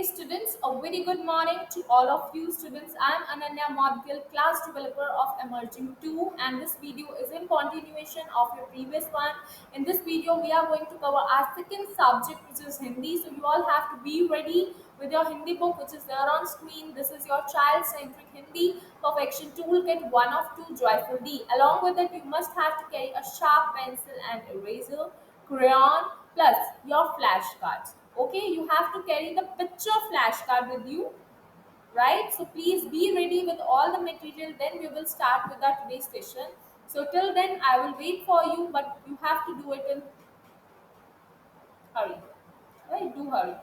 students, a very good morning to all of you students. I am Ananya Modgil, class developer of Emerging 2, and this video is in continuation of your previous one. In this video, we are going to cover our second subject, which is Hindi. So you all have to be ready with your Hindi book, which is there on screen. This is your child-centric Hindi perfection toolkit 1 of 2 Joyful D. Along with it, you must have to carry a sharp pencil and eraser, crayon, plus your flashcards. Okay, you have to carry the picture flashcard with you, right? So please be ready with all the material, then we will start with our today's session. So till then I will wait for you, but you have to do it in hurry, right? Do hurry.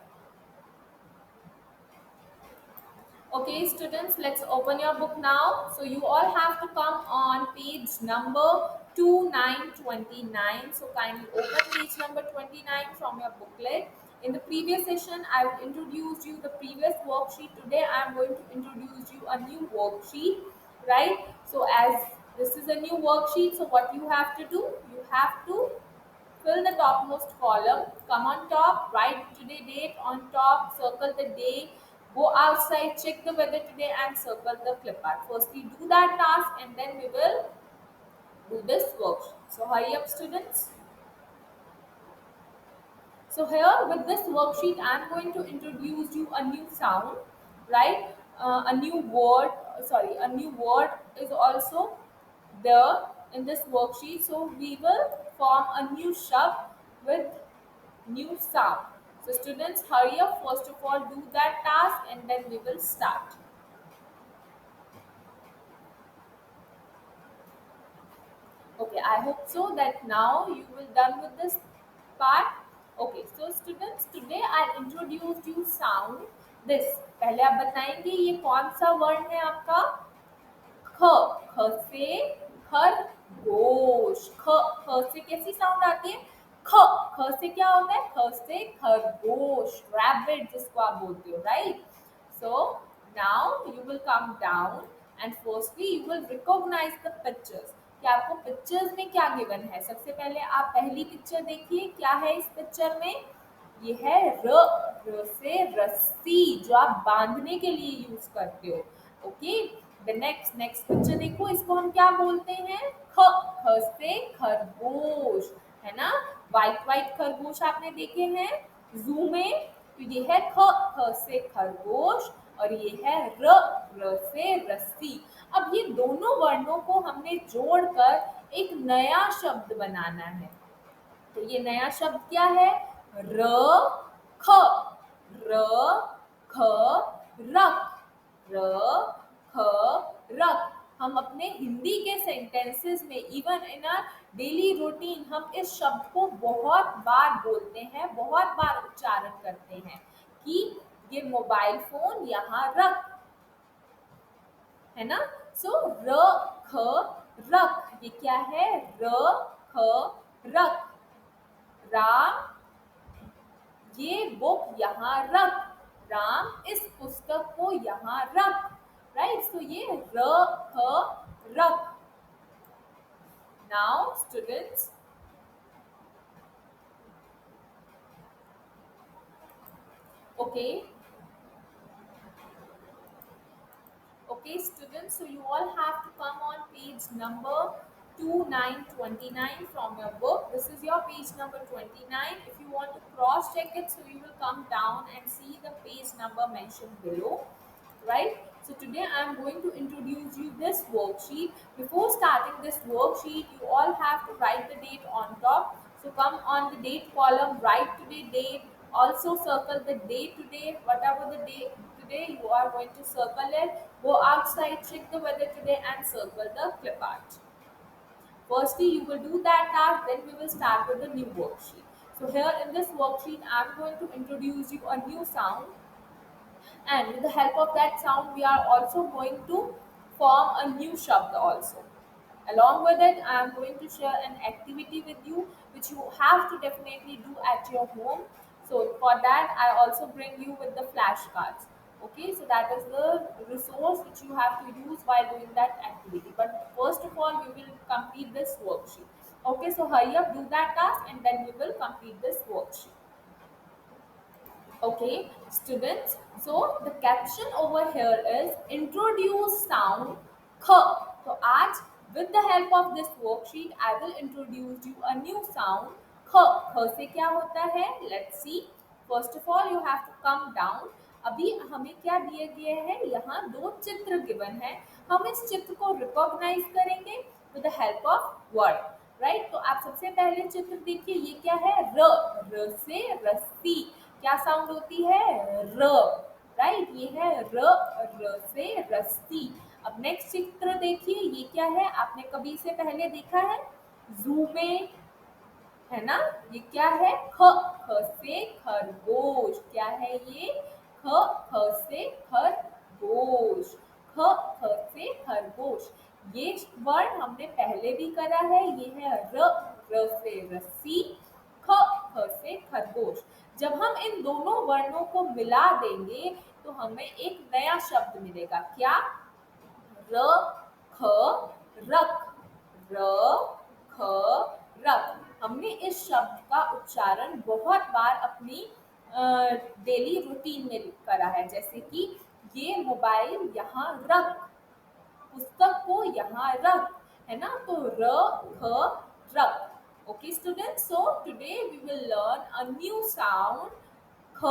Okay, students, let's open your book now. So you all have to come on page number 2929. So kindly open page number 29 from your booklet. In the previous session, I've introduced you the previous worksheet. Today, I'm going to introduce you a new worksheet, right? So as this is a new worksheet, so what you have to do? You have to fill the topmost column, come on top, write today date on top, circle the day, go outside, check the weather today and circle the clip art. Firstly do that task and then we will do this worksheet. So hurry up students. So here with this worksheet, I am going to introduce you a new sound, right? A new word, a new word is also there in this worksheet. So we will form a new shabd with new sound. So students, hurry up. First of all, do that task and then we will start. Okay, I hope so that now you will done with this part. Okay, so students, today I introduced you sound this. पहले आप बताएंगे ये कौन सा word है आपका? ख ख से खरगोश। ख से कैसी साउंड आती है? ख ख से क्या होता है? ख से खरगोश, रैबिट जिसको आप बोलते हो, right? So now you will come down and firstly you will recognise the pictures कि आपको पिक्चर्स में क्या गिवन है। सबसे पहले आप पहली पिक्चर देखिए, क्या है इस पिक्चर में? ये है र से रस्सी, जो आप बांधने के लिए यूज करते हो। ओके, द नेक्स्ट पिक्चर देखो, इसको हम क्या बोलते हैं? ख ख से खरगोश, है ना? वाइट वाइट खरगोश आपने देखे हैं जू में, तो ये है ख ख से खरगोश और ये है र से रस्सी। अब ये दोनों वर्णों को हमने जोड़कर एक नया शब्द बनाना है। तो ये नया शब्द क्या है? र ख र ख रख, र ख रख। हम अपने हिंदी के सेंटेंसेस में, even in our daily routine, हम इस शब्द को बहुत बार बोलते हैं, बहुत बार उच्चारण करते हैं कि ये मोबाइल फोन यहाँ रख, है ना? सो र ख रख, ये क्या है? र ख रख। राम ये बुक यहाँ रख, राम इस पुस्तक को यहाँ रख, राइट? सो ये र ख रख। Now students, okay Okay, students, so you all have to come on page number 2929 from your book. This is your page number 29. If you want to cross check it, so you will come down and see the page number mentioned below, right? So today I am going to introduce you this worksheet. Before starting this worksheet, you all have to write the date on top. So come on the date column, write today date, also circle the day today, whatever the day today you are going to circle it. Go outside, check the weather today and circle the clip art. Firstly, you will do that task, then we will start with the new worksheet. So here in this worksheet, I am going to introduce you a new sound, and with the help of that sound we are also going to form a new shabd also. Along with it, I am going to share an activity with you which you have to definitely do at your home. So for that I also bring you with the flashcards. Okay, so that is the resource which you have to use while doing that activity, but first of all we will complete this worksheet. Okay, so hurry up, do that task and then we will complete this worksheet. Okay, students. So the caption over here is introduce sound ख. So आज with the help of this worksheet, I will introduce you a new sound ख. ख से क्या होता है? Let's see. First of all, you have to come down. अभी हमें क्या दिए गए हैं? यहाँ दो चित्र गिवन है. हम इस चित्र को रिकॉग्नाइज करेंगे with the help of word. Right, तो आप सबसे पहले चित्र देखिए, ये क्या है? र. र से रस्सी. क्या साउंड होती है? र. राइट, ये है र. र से रस्सी. अब नेक्स्ट चित्र देखिए, ये क्या है? आपने कभी इसे पहले देखा है? जू में, है ना? ये क्या है? ख. ख से खरगोश. क्या है ये? ख. ख से खरगोश. ख. ख से खरगोश. ये वर्ड हमने पहले भी करा है. ये है र. र से रस्सी. ख. ख से खरगोश. जब हम इन दोनों वर्णों को मिला देंगे तो हमें एक नया शब्द मिलेगा. क्या? र. ख. रख. र. ख. रख. हमने इस शब्द का उच्चारण बहुत बार अपनी डेली रूटीन में करा है. जैसे कि ये मोबाइल यहाँ रख, पुस्तक को यहाँ रख, है ना? तो र. ख. रख. Okay, students. So today we will learn a new sound ख.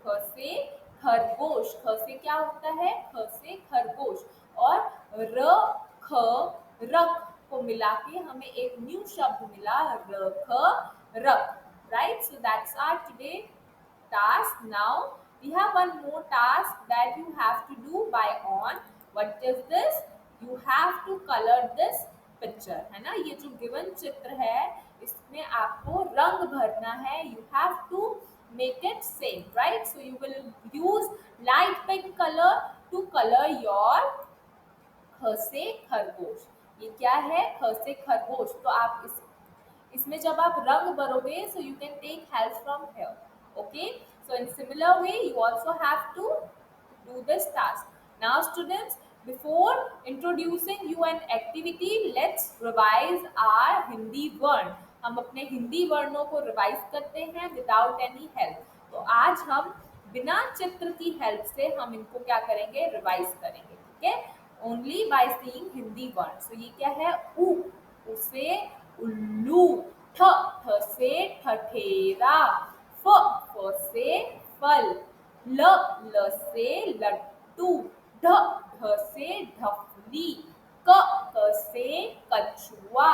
ख से खरगोश. ख से क्या होता है? ख से खरगोश. और र. ख. रख को मिला के हमें एक न्यू शब्द मिला, र. ख. रख. Right? So that's our today task. Now we have one more task that you have to do by on. What is this? You have to color this picture. है ना? ये जो given चित्र है इसमें आपको रंग भरना है. You have to make it same, right? So you will use light pink color to color your ख से खरगोश. ये क्या है? ख से खरगोश. तो आप इसमें जब आप रंग भरोगे, so you can take help from here. Okay, so in similar way you also have to do this task. Now students, before introducing you an activity, let's revise our Hindi word. हम अपने हिंदी वर्णों को revise करते हैं without any help. तो आज हम बिना चित्र की हेल्प से हम इनको क्या करेंगे? रिवाइज करेंगे. ठीक है? Only by seeing Hindi word. So ये क्या है? उ. उसे उल्लू. ठ. ठ से ठठेरा. फ. फ से फल. ल. ल से लट्टू. ढ. ढ से ढफली. क. क से कछुआ.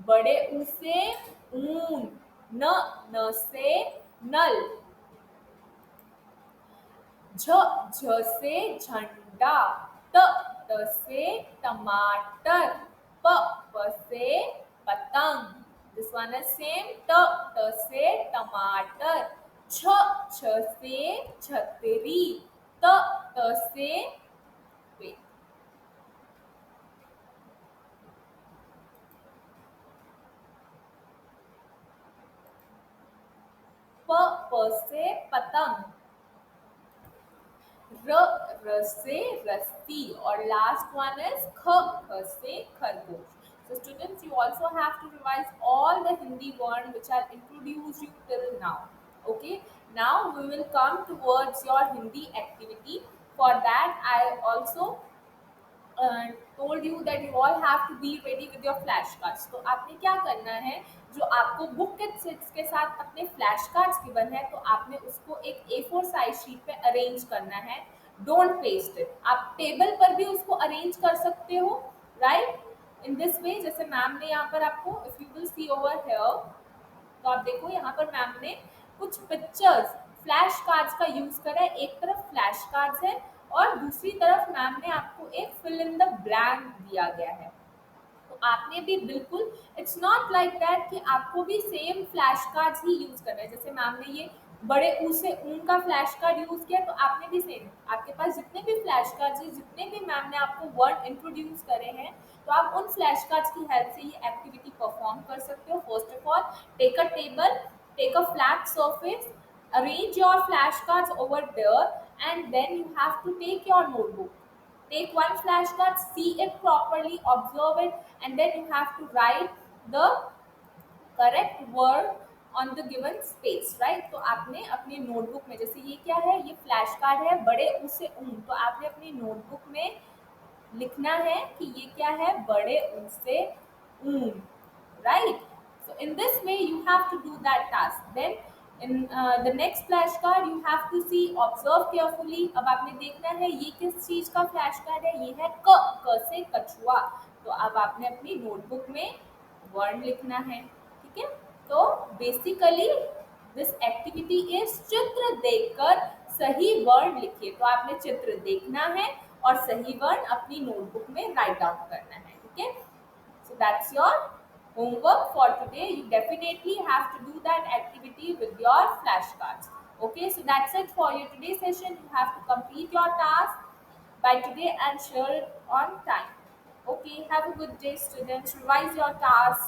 बड़े ऊ से ऊन. न. न से नल. झ. झ से झंडा. त. त से टमाटर. प. प से पतंग. This one is same. त. त से टमाटर. छ. छ से छतरी. त. त से wait. प. प से पतंग. र. र से रस्सी. और लास्ट वन इज ख. ख से खरगोश. So students, you also have to revise all the Hindi words which are introduced you till now. Okay. Now we will come towards your Hindi activity. For that, I also told you that you all have to be ready with your flashcards. तो आपने क्या करना है? जो आपको book के साथ अपने फ्लैश कार्ड्स गिवन है, तो आपने उसको एक A4 साइज शीट पे अरेंज करना है. Don't paste it. आप टेबल पर भी उसको अरेंज कर सकते हो. Right, in this way. जैसे मैम ने यहाँ पर आपको, if you will see over here, तो आप देखो यहाँ पर मैम ने कुछ पिक्चर्स फ्लैश कार्ड्स का यूज करा है. एक तरफ फ्लैश कार्ड्स है और दूसरी तरफ मैम ने आपको एक फिल इन द ब्लैंक दिया गया है. तो आपने भी बिल्कुल, इट्स नॉट लाइक दैट कि आपको भी सेम फ्लैश कार्ड्स ही यूज करना है. जैसे मैम ने ये बड़े ऊ से ऊन का फ्लैश कार्ड यूज किया, तो आपने भी सेम, आपके पास जितने भी फ्लैश कार्ड्स हैं, जितने भी मैम ने आपको वर्ड इंट्रोड्यूस करे हैं, तो आप उन फ्लैश कार्ड्स की हेल्प से ये एक्टिविटी परफॉर्म कर सकते हो. First of all, take a table, take a flat surface, arrange your flashcards over there, and then you have to take your notebook. Take one flashcard, see it properly, observe it, and then you have to write the correct word on the given space, right. तो आपने अपनी notebook में, जैसे ये क्या है, ये flash card है बड़े ऊ से ऊं, तो आपने अपनी नोटबुक में लिखना है कि ये क्या है, बड़े ऊ से ऊं, right? So in this way you have to do that task. Then in the next flashcard you have to see, observe carefully. अब आपने देखना है ये किस चीज का फ्लैश कार्ड है, ये है क से कछुआ। तो अब आपने अपनी नोटबुक में वर्ण लिखना है, ठीक है। तो बेसिकली दिस एक्टिविटी इज चित्र देखकर सही वर्ण लिखिए। तो आपने चित्र देखना है और सही वर्ण अपनी नोटबुक में राइट डाउन करना है, ठीक है। So that's your homework for today. You definitely have to do that activity with your flashcards. Okay, so that's it for your today's session. You have to complete your task by today and share it on time. Okay, have a good day, students. Revise your task.